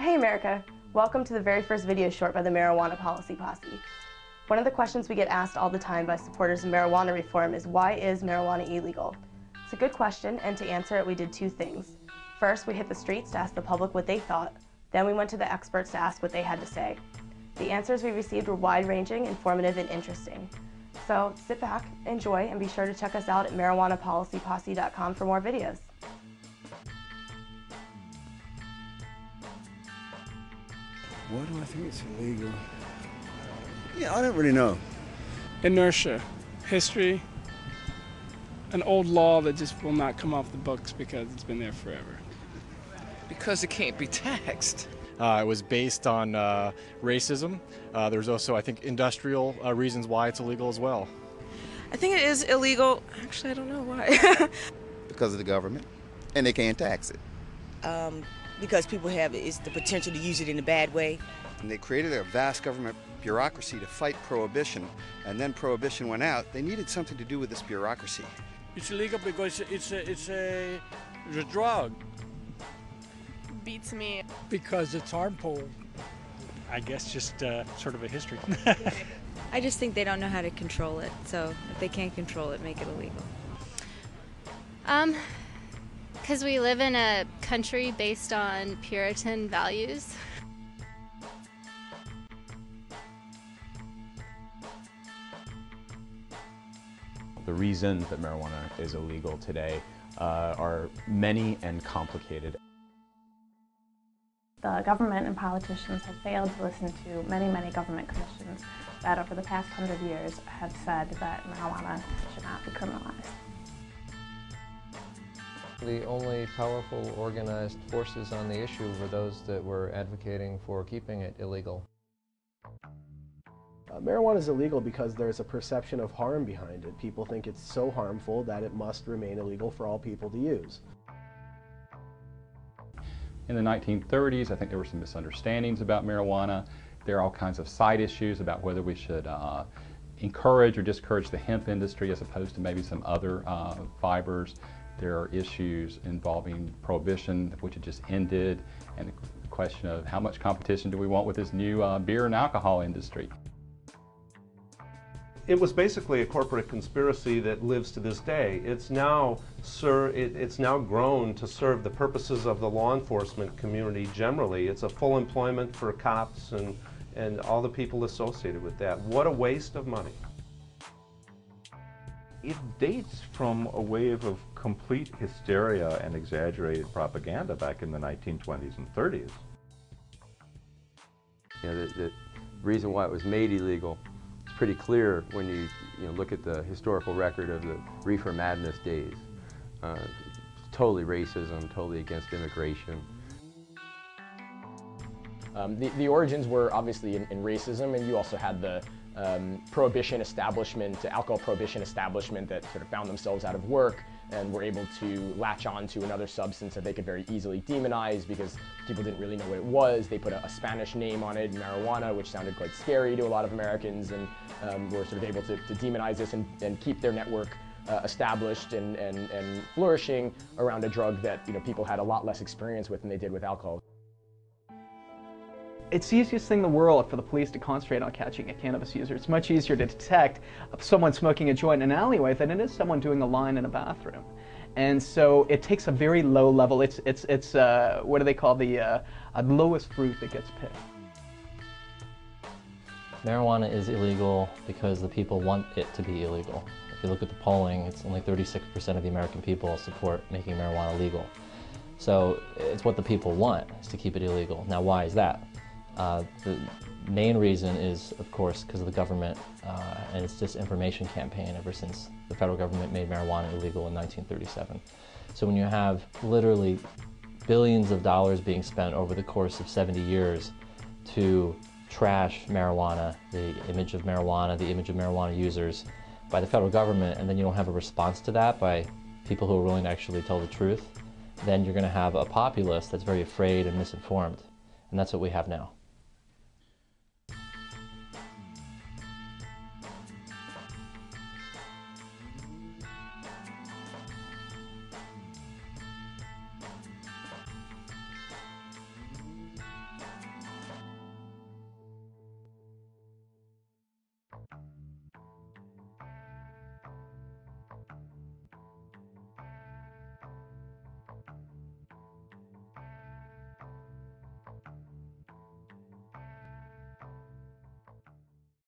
Hey America! Welcome to the very first video short by the Marijuana Policy Posse. One of the questions we get asked all the time by supporters of marijuana reform is, why is marijuana illegal? It's a good question, and to answer it we did two things. First, we hit the streets to ask the public what they thought. Then we went to the experts to ask what they had to say. The answers we received were wide-ranging, informative, and interesting. So sit back, enjoy, and be sure to check us out at MarijuanaPolicyPosse.com for more videos. Why do I think it's illegal? Yeah, I don't really know. Inertia, history, an old law that just will not come off the books because it's been there forever. Because it can't be taxed. It was based on racism. There's also, I think, industrial reasons why it's illegal as well. I think it is illegal. Actually, I don't know why. Because of the government, and they can't tax it. Because people have is the potential to use it in a bad way. And they created a vast government bureaucracy to fight prohibition, and then prohibition went out. They needed something to do with this bureaucracy. It's illegal because it's a drug. Beats me. Because it's harmful. I guess just sort of a history. I just think they don't know how to control it. So if they can't control it, make it illegal. Because we live in a country based on Puritan values. The reasons that marijuana is illegal today are many and complicated. The government and politicians have failed to listen to many, many government commissions that over the past 100 years have said that marijuana should not be criminalized. The only powerful organized forces on the issue were those that were advocating for keeping it illegal. Marijuana is illegal because there's a perception of harm behind it. People think it's so harmful that it must remain illegal for all people to use. In the 1930s, I think there were some misunderstandings about marijuana. There are all kinds of side issues about whether we should encourage or discourage the hemp industry as opposed to maybe some other fibers. There are issues involving prohibition, which had just ended, and the question of how much competition do we want with this new beer and alcohol industry. It was basically a corporate conspiracy that lives to this day. It's now grown to serve the purposes of the law enforcement community generally. It's a full employment for cops and all the people associated with that. What a waste of money. It dates from a wave of complete hysteria and exaggerated propaganda back in the 1920s and 30s. You know, the reason why it was made illegal is pretty clear when you look at the historical record of the reefer madness days. Totally racism, totally against immigration. The origins were obviously in racism, and you also had the prohibition establishment, alcohol prohibition establishment that sort of found themselves out of work and were able to latch on to another substance that they could very easily demonize because people didn't really know what it was. They put a Spanish name on it, marijuana, which sounded quite scary to a lot of Americans, and were sort of able to demonize this and keep their network established and flourishing around a drug that people had a lot less experience with than they did with alcohol. It's the easiest thing in the world for the police to concentrate on catching a cannabis user. It's much easier to detect someone smoking a joint in an alleyway than it is someone doing a line in a bathroom. And so it takes a very low level, it's what do they call the lowest fruit that gets picked. Marijuana is illegal because the people want it to be illegal. If you look at the polling, it's only 36% of the American people support making marijuana legal. So it's what the people want, is to keep it illegal. Now why is that? The main reason is, of course, because of the government and its disinformation campaign ever since the federal government made marijuana illegal in 1937. So when you have literally billions of dollars being spent over the course of 70 years to trash marijuana, the image of marijuana users by the federal government, and then you don't have a response to that by people who are willing to actually tell the truth, then you're going to have a populace that's very afraid and misinformed. And that's what we have now. you.